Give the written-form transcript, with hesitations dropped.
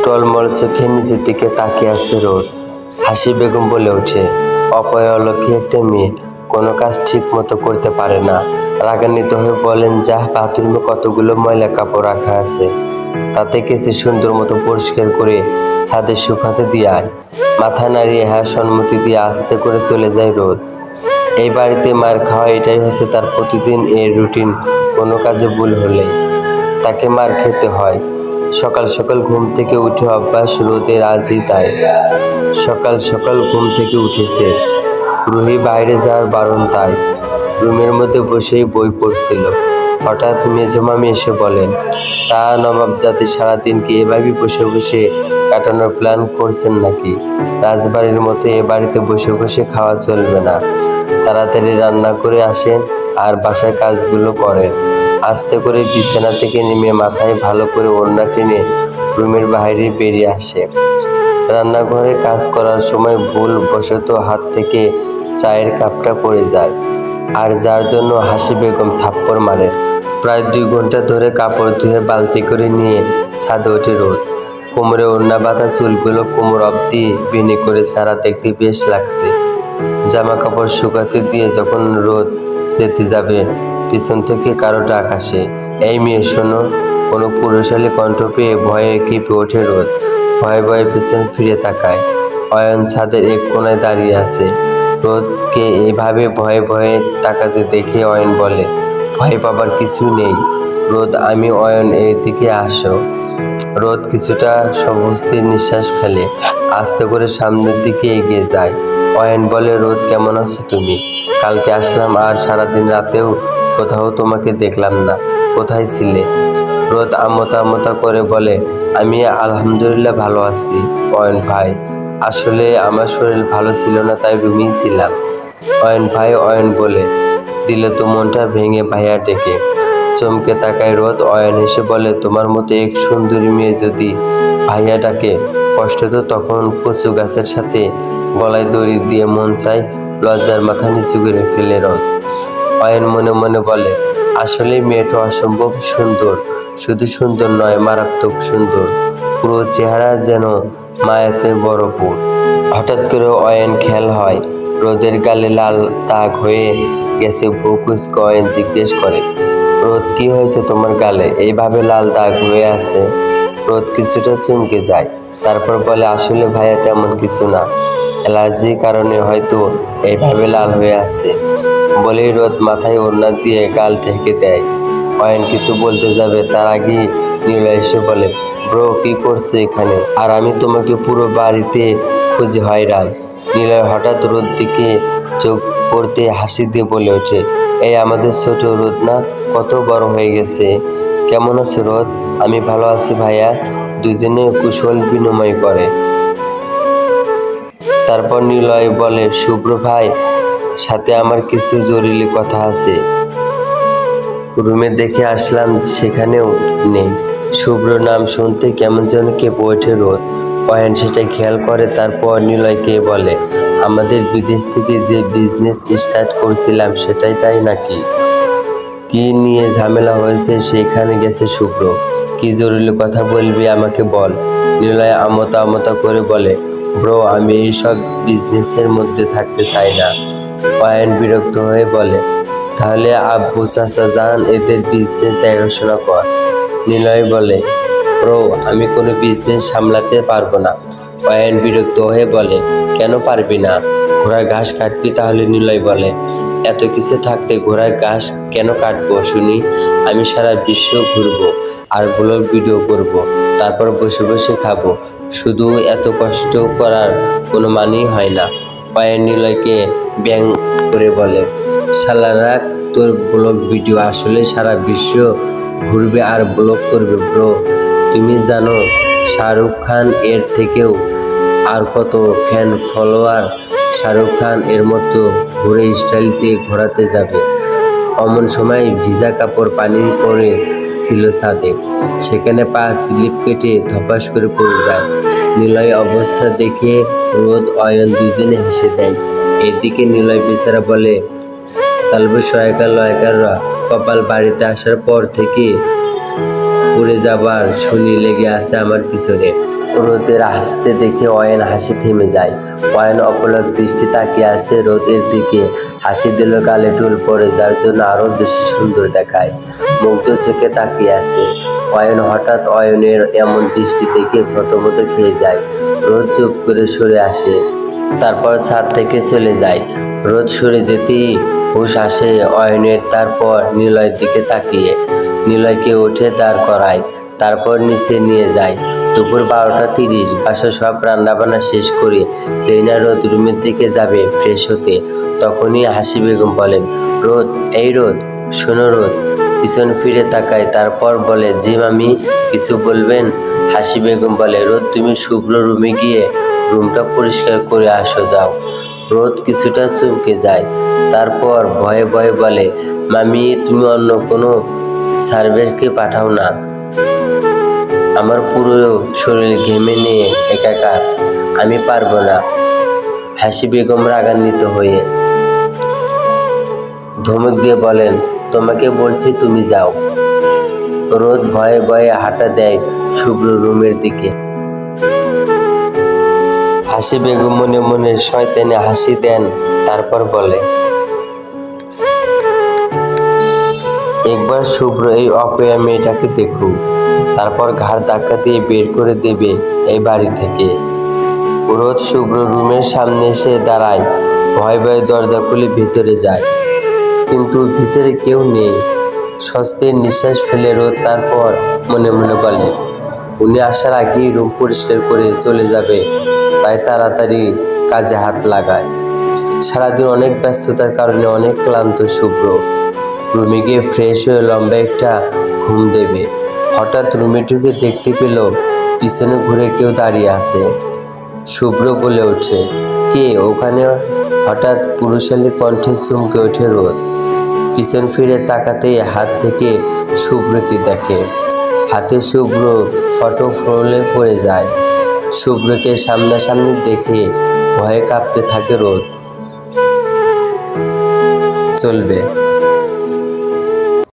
টলমল চোখে নিচের দিকে তাকিয়ে আছে রোদ। হাসি বেগম বলে ওঠে, অপয়ালক্ষী একটা মেয়ে, কোনো কাজ ঠিক মতো করতে পারে না। রাগান্বিত হয়ে বলেন, যা, বাথরুমে কতগুলো ময়লা কাপড় রাখা আছে, তাতে কেসে সুন্দর মতো পরিষ্কার করে ছাদে শুকাতে দিয়ে আয়। মাথা নাড়িয়ে হ্যাঁ সম্মতি দিয়ে আস্তে করে চলে যায় রোদ। এই বাড়িতে মার খাওয়া এটাই হচ্ছে তার প্রতিদিন এর রুটিন। কোনো কাজে ভুল হলেই তাকে মার খেতে হয়। সকাল সকাল ঘুম থেকে উঠে অভ্যাস রোদের, আজই তাই। সকাল সকাল ঘুম থেকে উঠেছে, রুহি বাইরে যাওয়ার বারণ তাই। রুমের মধ্যে বসেই বই পড়ছিল। হঠাৎ মেজমামি এসে বলেন, তা নবাব জাতি সারাদিন কি এভাবে বসে বসে কাটানোর প্ল্যান করছেন নাকি? রাজবাড়ির মতো এ বাড়িতে বসে বসে খাওয়া চলবে না। তাড়াতাড়ি রান্না করে আসেন আর বাসার কাজগুলো করেন। আস্তে করে বিছানা থেকে নেমে মাথায় ভালো করে ওড়না টেনে রুমের বাইরে বেরিয়ে আসে। রান্নাঘরে কাজ করার সময় ভুল বশত হাত থেকে চায়ের কাপটা পড়ে যায়, আর যার জন্য হাসি বেগম থাপ্পড় মারে। প্রায় 2 ঘন্টা ধরে কাপড় ধুয়ে বালতি করে নিয়ে ছাদে ওঠে রোদ। কোমরে ওড়না বাঁধা চুলগুলো কোমর অবধি বেনি করে ছাড়া দেখতে বেশ লাগছে। জামা কাপড় শুকাতে দিয়ে যখন রোদ যেতে যাবে, পিছন থেকে কারো ডাক আসে, এই মেয়ে শোনো। কোনো পুরুষালী কণ্ঠ পেয়ে ভয়ে কেঁপে ওঠে রোদ। ভয়ে ভয়ে পিছন ফিরে তাকায়। অয়ন ছাদের এক কোণায় দাঁড়িয়ে আছে। রোদকে এভাবে ভয়ে ভয়ে তাকাতে দেখে অয়ন বলে, ভয় পাবার কিছু নেই রোদ, আমি অয়ন, এদিকে আসো। রোদ কিছুটা স্বস্তির নিঃশ্বাস ফেলে, আস্তে করে সামনের দিকে এগিয়ে যায়। অয়ন বলে, রোদ কেমন আছো তুমি? কালকে আসলাম আর সারাদিন রাতেও কোথাও তোমাকে দেখলাম না, কোথায় ছিলে? রোদ আমতা আমতা করে বলে, আমি আলহামদুলিল্লাহ ভালো আছি অয়ন ভাই, আসলে আমার শরীর ভালো ছিল না, তাই রুমেই ছিলাম। অয়ন ভাই, অয়ন বলে দিল তো মনটা ভেঙে ভাইয়া ডেকে। চমকে তাকায় রোদ। অয়ন হেসে বলে, তোমার মতো এক সুন্দরী মেয়ে যদি ভাইয়া ডাকে, কষ্ট তো তখন কচু গাছের সাথে গলায় দড়ি দিয়ে মন চায় লজ্জার মাথা নিচু করে ফেলে রোদ। অয়ন মনে মনে বলে, আসলে মেয়েটা অসম্ভব সুন্দর, শুধু সুন্দর নয়, মারাত্মক সুন্দর, পুরো চেহারা যেন মায়াতে বরফ। হঠাৎ করে অয়ন খেয়াল হয় রোদের গালে লাল দাগ হয়ে গেছে। ভুকুচকে অয়ন জিজ্ঞেস করে, রোদ কি হয়েছে তোমার গালে, এইভাবে লাল দাগ হয়ে আছে? রোদ কিছুটা চমকে যায়, তারপর বলে, আসলে ভাইয়া তেমন কিছু না, অ্যালার্জির কারণে হয়তো এইভাবে লাল হয়ে আছে। বলেই রোদ মাথায় ওড়না দিয়ে গাল ঢেকে দেয়। অয়ন কিছু বলতে যাবে, তার আগেই নীলা এসে বলে, ব্রো কি করছো এখানে? আর আমি তোমাকে পুরো বাড়িতে খুঁজে হয়রান। নীলয় হঠাৎ রোদ দিকে চোখ পড়তে হাসি দিয়ে বলে ওঠে, এই আমাদের ছোট রোদ না, কত বড় হয়ে গেছে। কেমন আছে রোদ? আমি ভালো আছি ভাইয়া। দুজনে কুশল বিনিময় করে। তারপর নীলয় বলে, শুভ্র ভাই সাথে আমার কিছু জরুরি কথা আছে। রুমে দেখে আসলাম, সেখানেও নেই। শুভ্র নাম শুনতে কেমন যেন কেঁপে ওঠে রোদ। অয়ন সেটা খেয়াল করে। তারপর নিলয়কে বলে, আমাদের বিদেশ থেকে যে বিজনেস স্টার্ট করছিলাম সেটাই তাই নাকি? কি নিয়ে ঝামেলা হয়েছে? সেখানে গেছে শুভ্র। কি জরুরি কথা বলবি আমাকে বল। নিলয় আমতা আমতা করে বলে, ব্রো আমি এইসব বিজনেসের মধ্যে থাকতে চাই না। অয়ন বিরক্ত হয়ে বলে, তাহলে আব্বু চাচা যান, এদের বিজনেস দেখাশোনা কর। নিলয় বলে, ব্রো আমি কোনো বিজনেস সামলাতে পারবো না। অয়ন বিরক্ত হয়ে বলে, কেন পারবি না? ঘোড়ার ঘাস কাটবি? তাহলে নিলয় বলে, এত কিছু থাকতে ঘোড়ার ঘাস কেন কাটবো শুনি? আমি সারা বিশ্ব ঘুরবো আর ব্লগ ভিডিও করব, তারপর বসে বসে খাবো। শুধু এত কষ্ট করার কোনো মানেই হয় না। অয়ন নিলয়কে ব্যাং করে বলে, শালারা তোর ব্লগ ভিডিও আসলে সারা বিশ্ব ঘুরবে আর ব্লগ করবে ব্রো। তুমি জানো শাহরুখ খান এর থেকেও আর কত ফ্যান ফলোয়ার? শাহরুখ খান এর মতো ঘুরে স্টাইল দিয়ে ঘোরাতে যাবে। অমন সময় ভিজা কাপড় পানি পড়ে ছিল ছাদে, সেখানে পা স্লিপ কেটে ধপাস করে পড়ে যায়। নিলয় অবস্থা দেখে রোদ অয়ন দুজনে হেসে দেয়। এদিকে নিলয় বেচারা বলে, তালবে সয়কার লয়কাররা কপাল বাড়িতে আসার পর থেকে পড়ে যাবার শুনি লেগে আছে আমার পিছনে। রোদের হাসতে দেখে অয়ন হাসি থেমে যায়। অয়ন অপলক দৃষ্টি তাকিয়ে আছে রোদের দিকে। হাসি দিল গালে টুল পড়ে, যার জন্য আরো বেশি সুন্দর দেখায়। মুগ্ধ চোখে তাকিয়ে আছে অয়ন। হঠাৎ অয়নের এমন দৃষ্টি দেখে থতমত খেয়ে যায়। রোদ চুপ করে সরে আসে, তারপর ছাদ থেকে চলে যায়। রোদ সরে যেতেই হুঁশ আসে অয়নের। তারপর নিলয়ের দিকে তাকিয়ে নিলয়কে উঠে দাঁড় করায়, তারপর নিচে নিয়ে যায়। দুপুর 12:30। বাসা সব রান্নাবান্না শেষ করে যেই না রোদ রুমের দিকে যাবে ফ্রেশ হতে, তখনই হাসি বেগম বলেন, রোদ, এই রোদ, শোনো রোদ। পিছন ফিরে তাকায়, তারপর বলে, জি মামি, কিছু বলবেন? হাসি বেগম বলে, রোদ, তুমি শুভ্র রুমে গিয়ে রুমটা পরিষ্কার করে আসো, যাও। রোদ কিছুটা চমকে যায়, তারপর ভয়ে ভয়ে বলে, মামি, তুমি অন্য কোনো সার্ভেন্টকে পাঠাও না, আমার পুরো শরীর ঘেমে নিয়ে একাকার, আমি পারবো না। হাসি বেগম রাগান্বিত হয়ে ধমক দিয়ে বলেন, তোমাকে বলছি তুমি যাও। রোদ ভয়ে ভয়ে হাঁটা দেয় শুভ্র রুমের দিকে। হাসি বেগম মনে মনে শয়তানি হাসি দেন, তারপর বলে, একবার শুভ্র এই অপয়া মেয়েটাকে দেখুক, তারপর ঘাড় ধাক্কা দিয়ে বের করে দেবে এই বাড়ি থেকে। রোদ শুভ্র রুমের সামনে এসে দাঁড়ায়, ভয়ে ভয়ে দরজা খুলে ভিতরে যায়, কিন্তু ভিতরে কেউ নেই। স্বস্তির নিঃশ্বাস ফেলে রোদ তারপর মনে মনে বলে, উনি আসার আগেই রুম পরিষ্কার করে চলে যাবে, তাই তাড়াতাড়ি কাজে হাত লাগায়। সারাদিন অনেক ব্যস্ততার কারণে অনেক ক্লান্ত শুভ্র। রুমে গিয়ে ফ্রেশ হয়ে লম্বা একটা ঘুম দেবে। হঠাৎ রুমে ঢুকে দেখতে পেল পিছনে ঘুরে কেউ দাঁড়িয়ে আছে। শুভ্র বলে ওঠে, কে ওখানে? হঠাৎ পুরুষালী কণ্ঠে চমকে ওঠে রোদ। পিছন ফিরে তাকাতেই হাত থেকে শুভ্রকে দেখে। হাতে শুভ্র ফটো ফ্লোরে পড়ে যায়। শুভ্রকে সামনাসামনি দেখে ভয়ে কাঁপতে থাকে রোদ। চলবে।